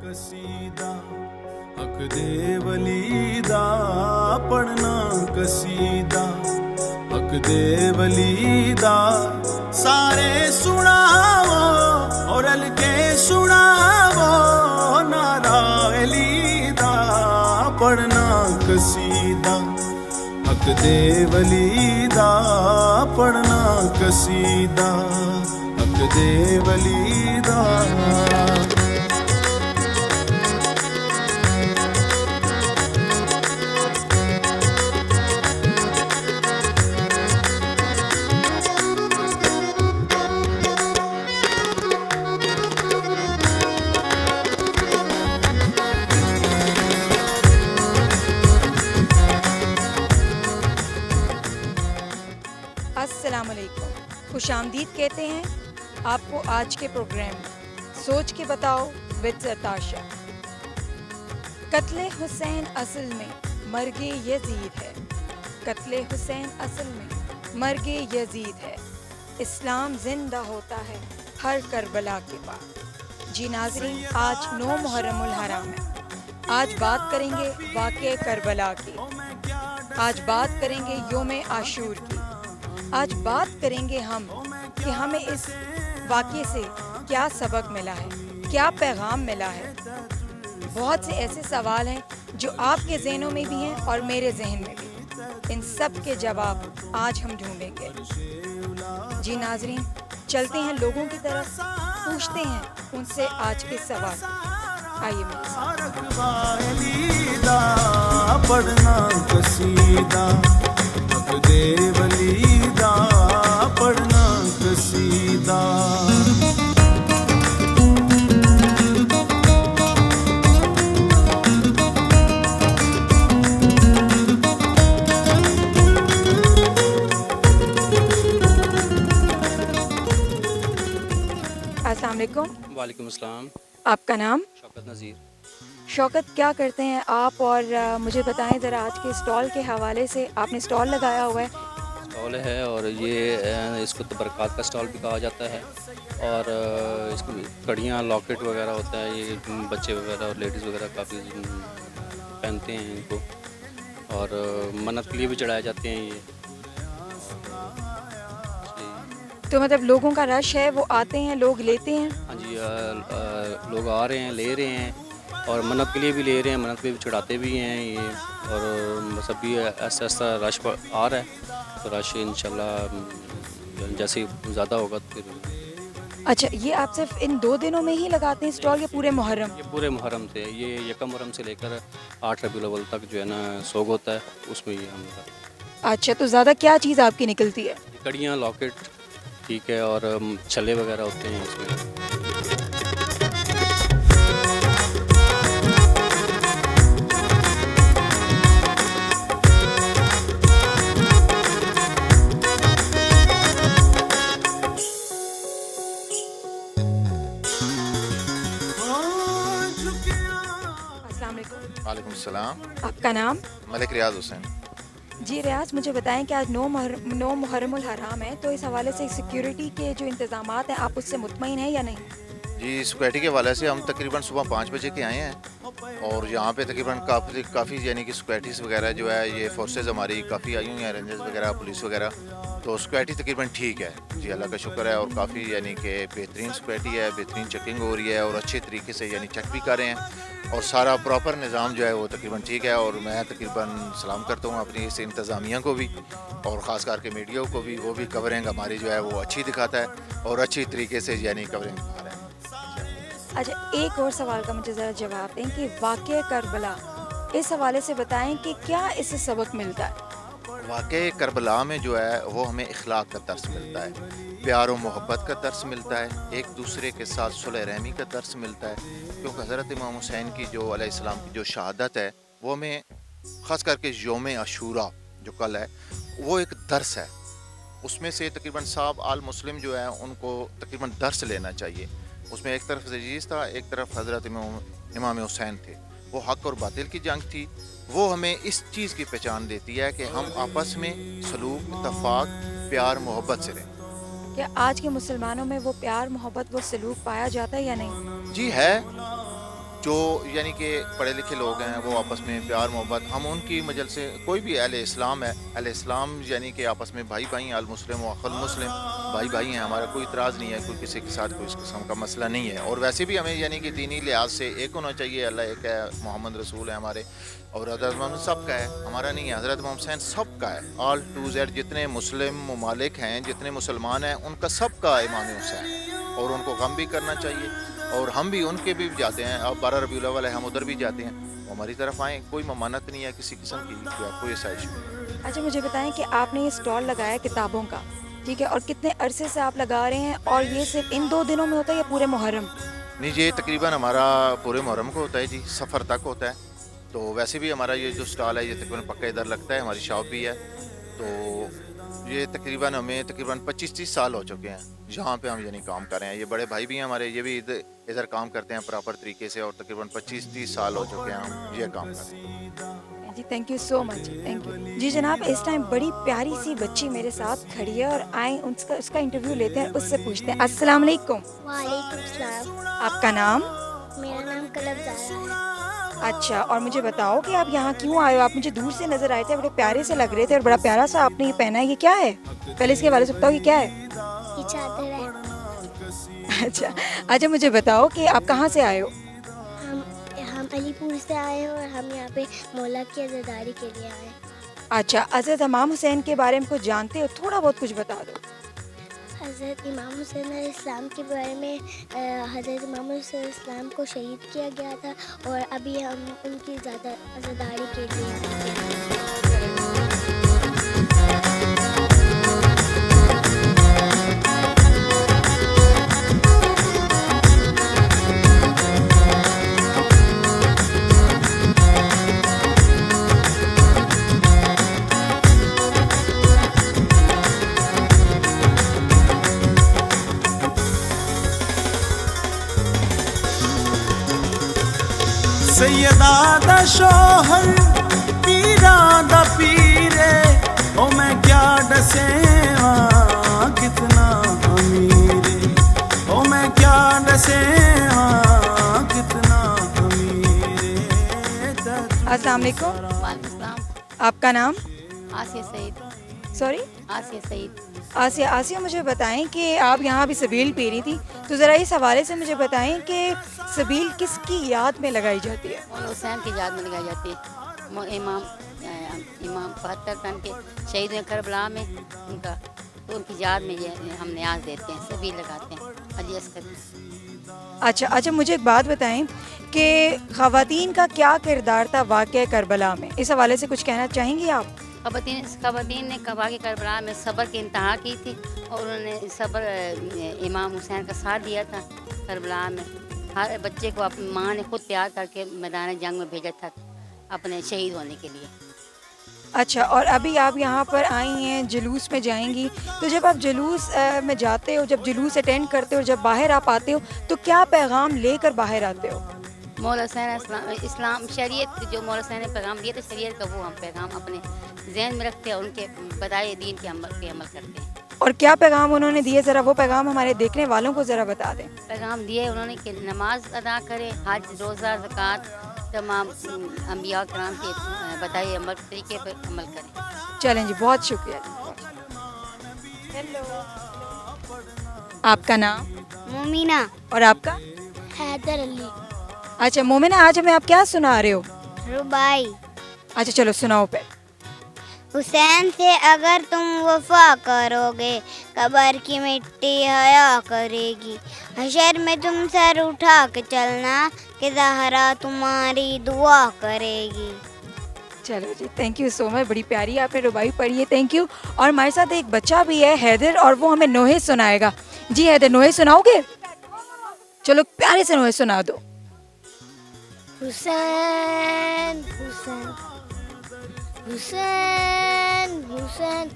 قصیدہ حق دے ولی دا پڑھنا قصیدہ حق دے ولی دا سارے سناو اور ال کے سناو نعرہ علی دا پڑھنا قصیدہ حق دے ولی دا پڑھنا قصیدہ حق دے ولی دا. السلام علیکم، خوش آمدید کہتے ہیں آپ کو آج کے پروگرام سوچ کے بتاؤ وتھ سرتاشا. قتل حسین اصل میں مرگ یزید ہے، قتل حسین اصل میں مرگ یزید ہے، اسلام زندہ ہوتا ہے ہر کربلا کے بعد. جی ناظرین، آج 9 محرم الحرام ہے. آج بات کریں گے واقعہ کربلا کی، آج بات کریں گے یوم عاشور کی، آج بات کریں گے ہم کہ ہمیں اس واقعے سے کیا سبق ملا ہے، کیا پیغام ملا ہے. بہت سے ایسے سوال ہیں جو آپ کے ذہنوں میں بھی ہیں اور میرے ذہن میں بھی. ان سب کے جواب آج ہم ڈھونڈیں گے. جی ناظرین، چلتے ہیں لوگوں کی طرف، پوچھتے ہیں ان سے آج کے سوال. آئیے میرے ساتھ. پڑھنا قصیدہ حق دے ولی دا پڑھنا قصیدہ. السلام علیکم. وعلیکم السلام. آپ کا نام؟ شوکت نذیر. شوکت، کیا کرتے ہیں آپ؟ اور مجھے بتائیں ذرا آج کے اسٹال کے حوالے سے. آپ نے اسٹال لگایا ہوا ہے. اسٹال ہے اور یہ اس کو تبرکات کا اسٹال بھی کہا جاتا ہے. اور اس کو کڑیاں، لاکٹ وغیرہ ہوتا ہے، یہ بچے وغیرہ اور لیڈیز وغیرہ کافی پہنتے ہیں ان کو، اور منت کے لیے بھی چڑھائے جاتے ہیں یہ. تو مطلب لوگوں کا رش ہے، وہ آتے ہیں، لوگ لیتے ہیں؟ ہاں جی، لوگ آ رہے ہیں، لے رہے ہیں، اور منت کے لیے بھی لے رہے ہیں، منت کے بھی چڑھاتے بھی ہیں یہ. اور بس ابھی ایسا ایسا رش آ رہا ہے، تو رش انشاءاللہ جیسے زیادہ ہوگا تو پھر. اچھا، یہ آپ صرف ان 2 دنوں میں ہی لگاتے ہیں اسٹال یا پورے محرم؟ یہ پورے محرم سے، یہ یکم محرم سے لے کر 8 ربیع الاول تک جو ہے نا سوگ ہوتا ہے، اس میں یہ ہم لگاتے ہیں. اچھا، تو زیادہ کیا چیز آپ کی نکلتی ہے؟ کڑیاں، لاکٹ، ٹھیک ہے، اور چھلے وغیرہ ہوتے ہیں اس میں. السلام علیکم. وعلیکم السلام. آپ کا نام؟ ملک ریاض حسین. جی ریاض، مجھے بتائیں کہ آج 9 محرم الحرام ہے، تو اس حوالے سے سیکیورٹی کے جو انتظامات ہیں، آپ اس سے مطمئن ہیں یا نہیں؟ جی، سیکورٹی کے حوالے سے ہم تقریباً صبح 5 بجے کے آئے ہیں، اور یہاں پہ تقریباً کافی یعنی کہ سیکورٹیز وغیرہ جو ہے، یہ فورسز ہماری کافی آئی ہوئی ہیں، رینجرز وغیرہ، پولیس وغیرہ. تو سیکورٹی تقریباً ٹھیک ہے جی، اللہ کا شکر ہے. اور کافی یعنی کہ بہترین سیکورٹی ہے، بہترین چیکنگ ہو رہی ہے، اور اچھے طریقے سے یعنی چیک بھی کر رہے ہیں، اور سارا پراپر نظام جو ہے وہ تقریباً ٹھیک ہے. اور میں تقریباً سلام کرتا ہوں اپنی اس انتظامیہ کو بھی، اور خاص کر کے میڈیا کو بھی. وہ بھی کورنگ ہماری جو ہے وہ اچھی دکھاتا ہے، اور اچھی طریقے سے یعنی کورنگ دکھا رہے ہیں. اچھا، ایک اور سوال کا مجھے ذرا جواب دیں کہ واقعہ کربلا، اس حوالے سے بتائیں کہ کیا اس سے سبق ملتا ہے؟ واقعہ کربلا میں جو ہے وہ ہمیں اخلاق کا درس ملتا ہے، پیار و محبت کا درس ملتا ہے، ایک دوسرے کے ساتھ صلح رحمی کا درس ملتا ہے. کیونکہ حضرت امام حسین کی جو علیہ السلام کی جو شہادت ہے، وہ ہمیں خاص کر کے یوم عاشورہ جو کل ہے، وہ ایک درس ہے. اس میں سے تقریباً صاحب آل مسلم جو ہے ان کو تقریباً درس لینا چاہیے. اس میں ایک طرف زجیز تھا، ایک طرف حضرت امام حسین تھے. وہ حق اور باطل کی جنگ تھی. وہ ہمیں اس چیز کی پہچان دیتی ہے کہ ہم آپس میں سلوک، اتفاق پیار محبت سے رہیں. کیا آج کے مسلمانوں میں وہ پیار محبت وہ سلوک پایا جاتا ہے یا نہیں؟ جی ہے. جو یعنی کہ پڑھے لکھے لوگ ہیں وہ آپس میں پیار محبت, ہم ان کی مجل سے کوئی بھی اہل اسلام ہے, اہل اسلام یعنی کہ آپس میں بھائی بھائی ہیں, المسلم و اخو المسلم, بھائی بھائی ہیں, ہمارا کوئی اعتراض نہیں ہے, کوئی کسی کے ساتھ کوئی اس قسم کا مسئلہ نہیں ہے. اور ویسے بھی ہمیں یعنی کہ دینی لحاظ سے ایک ہونا چاہیے. اللہ ایک ہے, محمد رسول ہے ہمارے, اور حضرت محمد سب کا ہے, ہمارا نہیں ہے. حضرت محمد حسین سب کا ہے, آل ٹو زیڈ جتنے مسلم ممالک ہیں, جتنے مسلمان ہیں, ان کا سب کا امام حسین, اور ان کو غم بھی کرنا چاہیے. اور ہم بھی ان کے بھی جاتے ہیں. اب 12 ربیع الاول ہے, ہم ادھر بھی جاتے ہیں, وہ ہماری طرف آئیں, کوئی ممانت نہیں ہے کسی قسم کی, کوئی ایسا ایشو نہیں. اچھا مجھے بتائیں کہ آپ نے یہ اسٹال لگایا ہے کتابوں کا, ٹھیک ہے, اور کتنے عرصے سے آپ لگا رہے ہیں, اور یہ صرف ان 2 دنوں میں ہوتا ہے یا پورے محرم؟ نہیں, یہ تقریباً ہمارا پورے محرم کو ہوتا ہے جی, سفر تک ہوتا ہے. تو ویسے بھی ہمارا یہ جو اسٹال ہے یہ تقریباً پکا ادھر لگتا ہے, ہماری شاپ بھی ہے. تو یہ تقریباً ہمیں 25-30 سال ہو چکے ہیں جہاں پہ ہم یعنی کام کر رہے ہیں. یہ بڑے بھائی بھی ہیں ہمارے, یہ بھی ادھر کام کرتے ہیں پراپر طریقے سے, اور تقریباً 25-30 سال ہو چکے ہیں ہم یہ کام کر رہے ہیں. جی thank you so much, thank you. جی جناب, اس ٹائم بڑی پیاری سی بچی میرے ساتھ کھڑی ہے, اور آئیں اس کا انٹرویو لیتے ہیں, اس سے پوچھتے ہیں. السلام علیکم. وعلیکم السلام. آپ کا نام؟ میرا نام قلب زارا ہے. اچھا, اور مجھے بتاؤ کہ آپ یہاں کیوں آئے ہو؟ آپ مجھے دور سے نظر آئے تھے, بڑے پیارے سے لگ رہے تھے, اور بڑا پیارا سا آپ نے یہ پہنا ہے, یہ کیا ہے؟ پہلے اس کے بارے سے بتاؤ یہ کیا ہے. یہ چادر ہے. اچھا اچھا, مجھے بتاؤ کہ آپ کہاں سے آئے ہو؟ ہم علی پور سے آئے ہیں, اور ہم یہاں پہ مولا کی عزاداری کے لیے آئے ہیں. اچھا, حضرت امام حسین کے بارے میں کچھ جانتے ہو؟ تھوڑا بہت کچھ بتا دو. حضرت امام حسین علیہ السلام کے بارے میں, حضرت امام حسین علیہ السلام کو شہید کیا گیا تھا, اور ابھی ہم ان کی عزاداری کے لیے آئے ہیں. سیدہ دا شوہر پیرا دا پیرے, او میں کیا ڈسیواں کتنا امیرے, او میں کیا ڈسیواں کتنا امیرے. السلام علیکم. وعلیکم السلام. آپ کا نام؟ آسیہ سعید. سوری, آسیہ سعید. آسیہ. آسیہ, مجھے بتائیں کہ آپ یہاں بھی سبیل پی رہی تھی, تو ذرا اس حوالے سے مجھے بتائیں کہ سبیل کس کی یاد میں لگائی جاتی ہے؟ مولانا حسین کی یاد میں لگائی جاتی ہے. امام 72 تن کے شہید ہیں کربلا میں, ان کا, تو ان کی یاد میں یہ ہم نیاز دیتے ہیں, سبھی لگاتے ہیں. علی اصغر. اچھا اچھا, مجھے ایک بات بتائیں کہ خواتین کا کیا کردار تھا واقعہ کربلا میں, اس حوالے سے کچھ کہنا چاہیں گی آپ؟ خواتین نے واقعہ کربلا میں صبر کی انتہا کی تھی, اور انہوں نے صبر امام حسین کا ساتھ دیا تھا کربلا میں. ہر بچے کو اپنی ماں نے خود تیار کر کے میدان جنگ میں بھیجا تھا اپنے شہید ہونے کے لیے. اچھا, اور ابھی آپ یہاں پر آئی ہیں, جلوس میں جائیں گی, تو جب آپ جلوس میں جاتے ہو, جب جلوس اٹینڈ کرتے ہو, جب باہر آپ آتے ہو, تو کیا پیغام لے کر باہر آتے ہو؟ مولانا حسین اسلام شریعت, جو مولانا حسین نے پیغام دیا تھا شریعت کا, وہ ہم پیغام اپنے ذہن میں رکھتے ہیں, ان کے بتائے دین کے عمل کرتے ہیں. اور کیا پیغام انہوں نے دیے, ذرا وہ پیغام ہمارے دیکھنے والوں کو ذرا بتا دیں. پیغام دیے انہوں نے کہ نماز ادا کرے, حج, روزہ, زکوٰۃ, تمام انبیاء کرام کے بتائے عمل طریقے پر عمل کریں. چلیں جی, بہت شکریہ. ہیلو, آپ کا نام؟ مومنہ. اور آپ کا؟ حیدر علی. اچھا مومنہ, آج ہمیں آپ کیا سنا رہے ہو؟ ربائی. اچھا چلو سناؤ پہ. حسین سے اگر تم وفا کرو گے, قبر کی مٹی حیا کرے گی, حشر میں تم سر اٹھا کے چلنا, کہ زہرا تمہاری دعا کرے گی. چلو جی, تھینک یو سو مچ, بڑی پیاری آپ نے ربائی پڑھی ہے, تھینک یو. اور ہمارے ساتھ ایک بچہ بھی ہے حیدر, اور وہ ہمیں نوحے سنائے گا. جی حیدر, نوحے سناؤ گے؟ چلو پیارے سے نوحے سنا دو. حسین حسین حسین حسین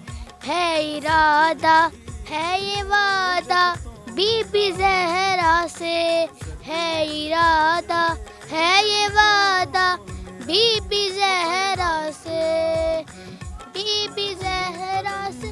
ہے ارادہ, ہے یہ وعدہ, بی بی زہرا سے ہے ارادہ, ہے یہ وعدہ, بی بی زہرا سے, بی بی زہرا سے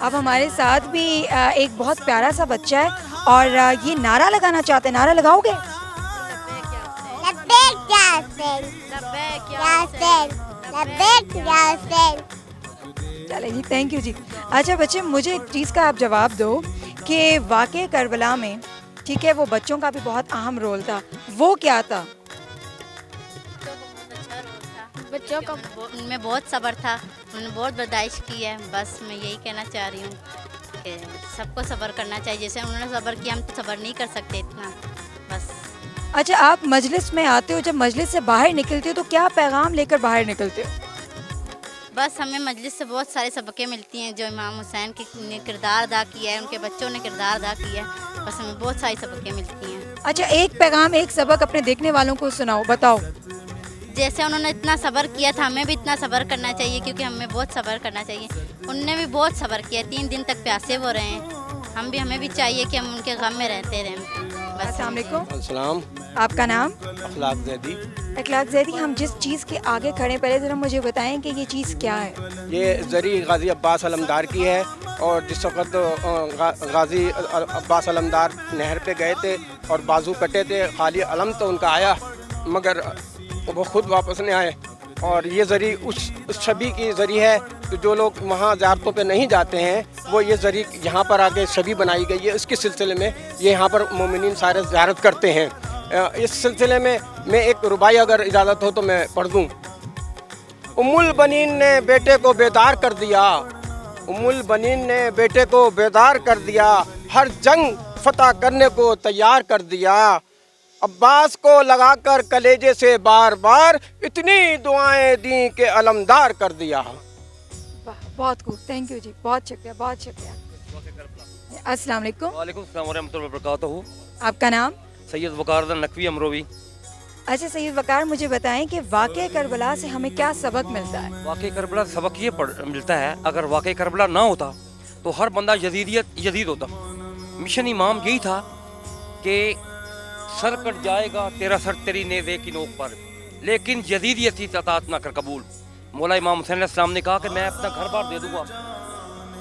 اب ہمارے ساتھ بھی ایک بہت پیارا سا بچہ ہے اور یہ نعرہ لگانا چاہتے ہیں. نعرہ لگاؤ گے؟ لبیک یا حسین، لبیک یا حسین، لبیک یا حسین. چلے جی، تھینک یو جی. اچھا بچے، مجھے ایک چیز کا آپ جواب دو کہ واقعہ کربلا میں ٹھیک ہے وہ بچوں کا بھی بہت اہم رول تھا، وہ کیا تھا؟ بچوں کا ان میں بہت صبر تھا، انہوں نے بہت برداشت کی ہے. بس میں یہی کہنا چاہ رہی ہوں کہ سب کو صبر کرنا چاہیے. جیسے انہوں نے صبر کیا، ہم تو صبر نہیں کر سکتے اتنا. بس. اچھا، آپ مجلس میں آتے ہو، جب مجلس سے باہر نکلتے ہو تو کیا پیغام لے کر باہر نکلتے ہو؟ بس ہمیں مجلس سے بہت سارے سبقیں ملتی ہیں جو امام حسین نے کردار ادا کیا ہے، ان کے بچوں نے کردار ادا کیا ہے. بس ہمیں بہت ساری سبقیں ملتی ہیں. اچھا، ایک پیغام، ایک سبق اپنے دیکھنے والوں کو سناؤ، بتاؤ. جیسے انہوں نے اتنا صبر کیا تھا، ہمیں بھی اتنا صبر کرنا چاہیے، کیونکہ ہمیں بہت صبر کرنا چاہیے. انہوں نے بھی بہت صبر کیا، 3 دن تک پیاسے وہ رہے ہیں. ہمیں بھی چاہیے کہ ہم ان کے غم میں رہتے رہیں. بس. السلام علیکم. السلام. آپ کا نام؟ اخلاق زیدی. اخلاق زیدی. ہم جس چیز کے آگے کھڑے ہیں، پہلے ذرا مجھے بتائیں کہ یہ چیز کیا ہے؟ یہ زری غازی عباس علمدار کی ہے، اور جس وقت غازی عباس علمدار نہر پہ گئے تھے اور بازو کٹے تھے، خالی علم تو ان کا آیا مگر وہ خود واپس نہیں آئے. اور یہ زری اس شبی کی زری ہے. تو جو لوگ وہاں زیارتوں پہ نہیں جاتے ہیں وہ یہ زری یہاں پر آگے شبی بنائی گئی ہے. اس کے سلسلے میں یہ یہاں پر مومنین سارے زیارت کرتے ہیں. اس سلسلے میں ایک ربائی اگر اجازت ہو تو میں پڑھ دوں. ام البنین نے بیٹے کو بیدار کر دیا، ام البنین نے بیٹے کو بیدار کر دیا، ہر جنگ فتح کرنے کو تیار کر دیا. عباس کو لگا کر کلیجے سے بار بار اتنی دعائیں دیں کہ علمدار کر دیا. بہت خوب، تھینک یو جی، بہت شکریہ، بہت شکریہ. السلام علیکم. وعلیکم السلام ورحمۃ اللہ وبرکاتہ. آپ کا نام؟ سید وقار نقوی امروی. اچھا سید وقار، مجھے بتائیں کہ واقعہ کربلا سے ہمیں کیا سبق ملتا ہے؟ واقعہ کربلا سبق یہ ملتا ہے، اگر واقعہ کربلا نہ ہوتا تو ہر بندہ یزید ہوتا. مشن امام یہی تھا کہ سر کٹ جائے گا تیرا سر تیری نیزے کی نوک پر، لیکن یزیدیت اطاعت نہ کر قبول. مولا امام حسین علیہ السلام نے کہا کہ میں اپنا گھر بار دے دوں گا،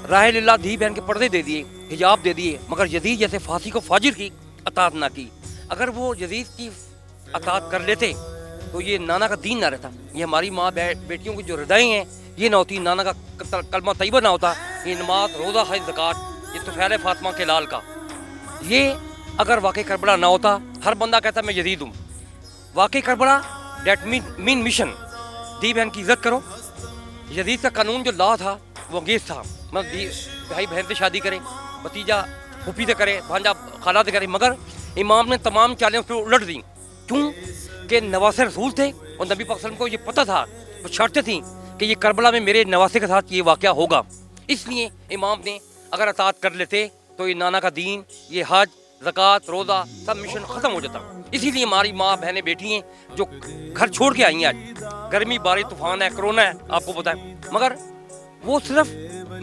راہ اللہ دھی بہن کے پردے دے دیے، حجاب دے دیے، مگر یزید جیسے فاسی کو فاجر کی اطاعت نہ کی. اگر وہ یزید کی اطاعت کر لیتے تو یہ نانا کا دین نہ رہتا، یہ ہماری ماں بیٹیوں کی جو ردائیں ہیں یہ نہ ہوتی، نانا کا کلمہ طیبہ نہ ہوتا، یہ نماز، روزہ، حج، زکوٰۃ، یہ طفیل فاطمہ کے لال کا. یہ اگر واقع کربلا نہ ہوتا، ہر بندہ کہتا میں یزید ہوں. واقع کربلا دیٹ مین مشن، دی بہن کی عزت کرو. یزید کا قانون جو لا تھا وہ انگیز تھا، بھائی بہن سے شادی کرے، بھتیجا پھوپھی سے کرے، بھانجا خالہ سے کرے. مگر امام نے تمام چالیں اس پہ الٹ دیں. کیوں کہ نواسے رسول تھے اور نبی پاک صلی اللہ علیہ وسلم کو یہ پتہ تھا، وہ شرطیں تھیں کہ یہ کربلا میں میرے نواسے کے ساتھ یہ واقعہ ہوگا. اس لیے امام نے اگر اطاعت کر لیتے تو یہ نانا کا دین، یہ حج، زکوٰۃ، روزہ، سب مشن ختم ہو جاتا. اسی لیے ہماری ماں بہنیں بیٹھی ہیں جو گھر چھوڑ کے آئی ہیں. آج گرمی، بارش، طوفان ہے، کرونا ہے، آپ کو پتہ ہے، مگر وہ صرف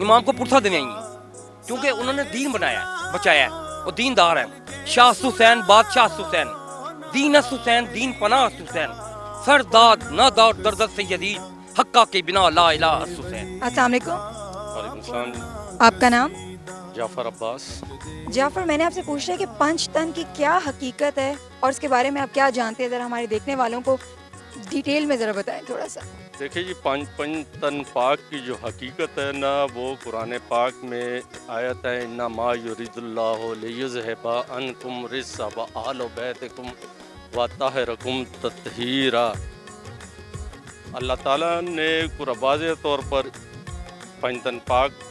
امام کو پرسہ دینے آئی ہیں کیونکہ انہوں نے دین بنایا ہے، بچایا ہے، اور دین دار ہے. شاہ حسین، بادشاہ حسین، دین حسین، دین پناہ حسین، سر داد نہ داد دردت سے یزید، حقہ کے بنا لا الہ حسین. السلام علیکم. وعلیکم السلام. آپ کا نام؟ جعفر عباس. جعفر، میں نے آپ سے پوچھا ہے کہ پنج تن کی کیا حقیقت ہے اور اس کے بارے میں آپ کیا جانتے ہیں، ذرا ہمارے دیکھنے والوں کو ڈیٹیل میں ذرا بتائیں تھوڑا سا. دیکھیں جی، پنج تن پاک کی جو حقیقت ہے نا، وہ قرآن پاک میں آیت ہے انما یرید اللہ لیذھب عنکم الرجس واہل بیتکم ویطہرکم تطہیرا. اللہ تعالیٰ نے واضح طور پر پنج تن پاک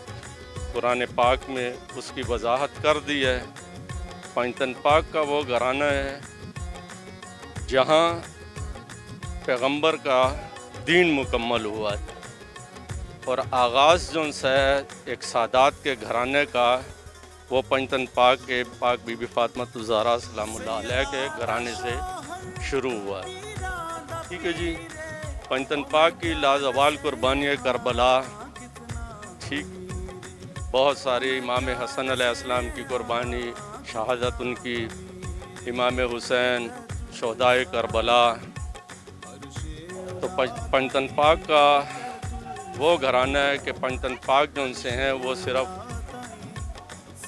قرآن پاک میں اس کی وضاحت کر دی ہے. پنج تن پاک کا وہ گھرانہ ہے جہاں پیغمبر کا دین مکمل ہوا ہے، اور آغاز جو ہے ایک سادات کے گھرانے کا وہ پنج تن پاک کے پاک بی بی فاطمہ الزہرا سلام اللہ علیہ کے گھرانے سے شروع ہوا ہے. ٹھیک ہے جی. پنج تن پاک کی لازوال قربانی کربلا، ٹھیک، بہت ساری امام حسن علیہ السلام کی قربانی، شہادت ان کی، امام حسین، شہدائے کربلا. تو پنج تن پاک کا وہ گھرانہ ہے کہ پنج تن پاک جو ان سے ہیں وہ صرف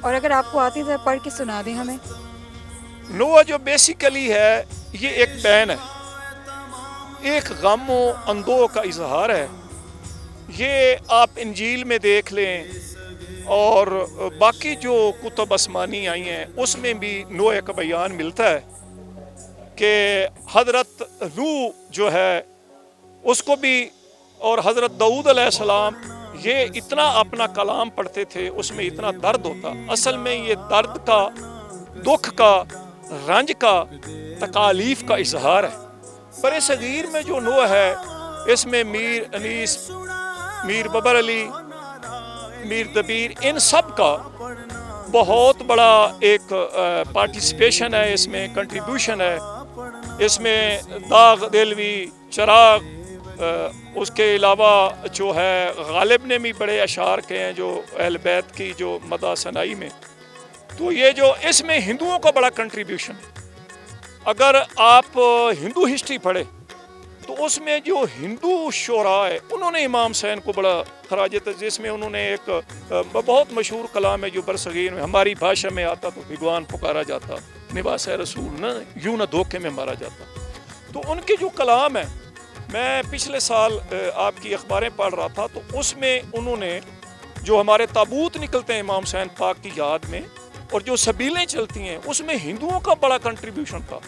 اور اگر آپ کو آتی ہے پڑھ کے سنا دیں ہمیں۔ نوح جو بیسیکلی ہے یہ ایک پین ہے، ایک غم و اندوہ کا اظہار ہے۔ یہ آپ انجیل میں دیکھ لیں اور باقی جو کتب آسمانی آئی ہیں اس میں بھی نوح کا بیان ملتا ہے کہ حضرت نوح جو ہے اس کو بھی، اور حضرت داؤد علیہ السلام، یہ اتنا اپنا کلام پڑھتے تھے، اس میں اتنا درد ہوتا۔ اصل میں یہ درد کا، دکھ کا، رنج کا، تکالیف کا اظہار ہے۔ بر صغیر میں جو نوح ہے اس میں میر انیس، میر ببر علی، میر دبیر، ان سب کا بہت بڑا ایک پارٹیسپیشن ہے، اس میں کنٹریبیوشن ہے۔ اس میں داغ دلوی، چراغ، اس کے علاوہ جو ہے غالب نے بھی بڑے اشعار کے ہیں جو اہل بیت کی جو مدح ثنائی میں۔ تو یہ جو اس میں ہندوؤں کا بڑا کنٹریبیوشن ہے۔ اگر آپ ہندو ہسٹری پڑھیں تو اس میں جو ہندو شعراء ہے انہوں نے امام حسین کو بڑا خراج تحسین، جس میں انہوں نے ایک بہت مشہور کلام ہے جو برصغیر میں ہماری بھاشا میں آتا تو بھگوان پکارا جاتا، نواس رسول نہ یوں نہ دھوکے میں مارا جاتا۔ تو ان کے جو کلام ہے، میں پچھلے سال آپ کی اخباریں پڑھ رہا تھا تو اس میں انہوں نے جو ہمارے تابوت نکلتے ہیں امام حسین پاک کی یاد میں اور جو سبیلیں چلتی ہیں اس میں ہندوؤں کا بڑا کنٹریبیوشن تھا،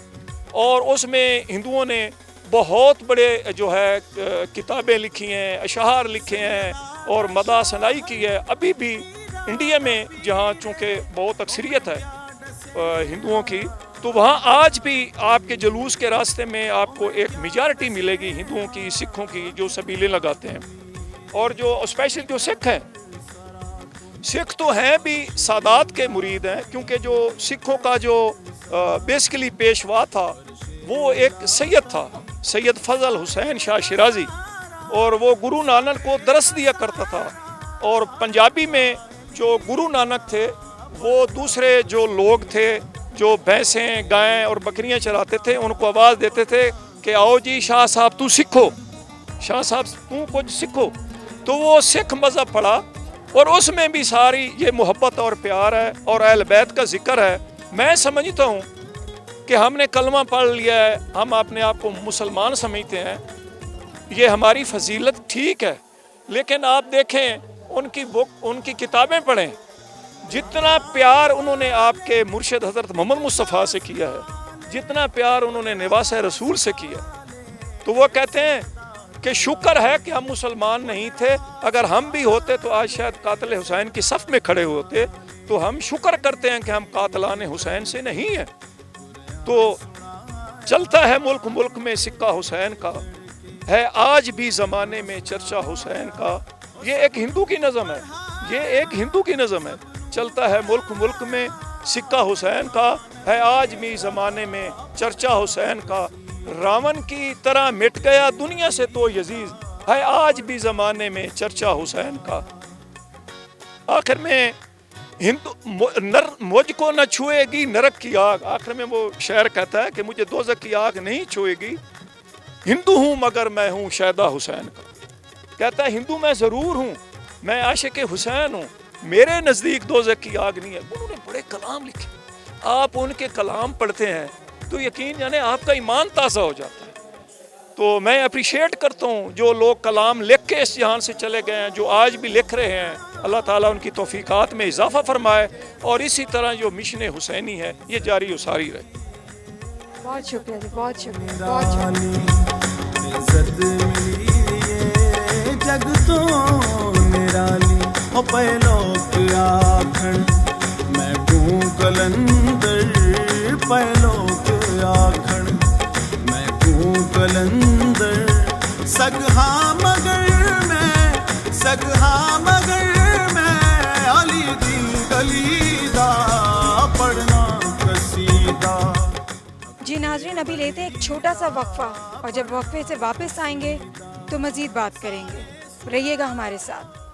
اور اس میں ہندوؤں نے بہت بڑے جو ہے کتابیں لکھی ہیں، اشعار لکھے ہیں اور مدح ثنائی کی ہے۔ ابھی بھی انڈیا میں جہاں چونکہ بہت اکثریت ہے ہندوؤں کی، تو وہاں آج بھی آپ کے جلوس کے راستے میں آپ کو ایک میجارٹی ملے گی ہندوؤں کی، سکھوں کی، جو سبیلیں لگاتے ہیں۔ اور جو اسپیشل جو سکھ ہیں، سکھ تو ہیں بھی سادات کے مرید ہیں، کیونکہ جو سکھوں کا جو بیسیکلی پیشوا تھا وہ ایک سید تھا، سید فضل حسین شاہ شیرازی، اور وہ گرو نانک کو درس دیا کرتا تھا۔ اور پنجابی میں جو گرو نانک تھے وہ دوسرے جو لوگ تھے جو بھینسیں، گائیں اور بکریاں چراتے تھے ان کو آواز دیتے تھے کہ آؤ جی شاہ صاحب تو سکھو، شاہ صاحب تو کچھ سکھو۔ تو وہ سکھ مذہب پڑھا اور اس میں بھی ساری یہ محبت اور پیار ہے اور اہل بیت کا ذکر ہے۔ میں سمجھتا ہوں کہ ہم نے کلمہ پڑھ لیا ہے، ہم اپنے آپ کو مسلمان سمجھتے ہیں، یہ ہماری فضیلت ٹھیک ہے، لیکن آپ دیکھیں ان کی کتابیں پڑھیں، جتنا پیار انہوں نے آپ کے مرشد حضرت محمد مصطفیٰ سے کیا ہے، جتنا پیار انہوں نے نواس رسول سے کیا، تو وہ کہتے ہیں کہ شکر ہے کہ ہم مسلمان نہیں تھے، اگر ہم بھی ہوتے تو آج شاید قاتل حسین کی صف میں کھڑے ہوتے۔ تو ہم شکر کرتے ہیں کہ ہم قاتلان حسین سے نہیں ہیں۔ تو چلتا ہے ملک ملک میں سکہ حسین کا، ہے آج بھی زمانے میں چرچا حسین کا۔ یہ ایک ہندو کی نظم ہے، یہ ایک ہندو کی نظم ہے۔ چلتا ہے ملک ملک میں سکہ حسین کا، ہے آج بھی زمانے میں چرچا حسین کا۔ راون کی طرح مٹ گیا دنیا سے تو یزید، ہے آج بھی زمانے میں چرچا حسین کا۔ آخر میں مجھ کو نہ چھوئے گی نرک کی آگ، آخر میں وہ شاعر کہتا ہے کہ مجھے دوزخ کی آگ نہیں چھوئے گی، ہندو ہوں مگر میں ہوں شیدا حسین کا۔ کہتا ہے ہندو میں ضرور ہوں، میں عاشق حسین ہوں، میرے نزدیک دوزخ کی آگ نہیں ہے۔ انہوں نے بڑے کلام لکھے، آپ ان کے کلام پڑھتے ہیں تو یقین جانے آپ کا ایمان تازہ ہو جاتا ہے۔ تو میں اپریشیٹ کرتا ہوں جو لوگ کلام لکھ کے اس جہان سے چلے گئے ہیں، جو آج بھی لکھ رہے ہیں، اللہ تعالیٰ ان کی توفیقات میں اضافہ فرمائے، اور اسی طرح جو مشن حسینی ہے یہ جاری و ساری رہے۔ بہت شکریہ جی، بہت شکریہ، بہت شکریہ۔ عزت ملی جگ تو نرالی، او پہلوک آکھن میں کوں کلندر، پہلوک آکھن میں کوں کلندر، سگہا مگر میں علی دی گلی دا پڑھنا قصیدہ۔ جی ناظرین، ابھی لیتے ہیں ایک چھوٹا سا وقفہ، اور جب وقفے سے واپس آئیں گے تو مزید بات کریں گے، رہیے گا ہمارے ساتھ۔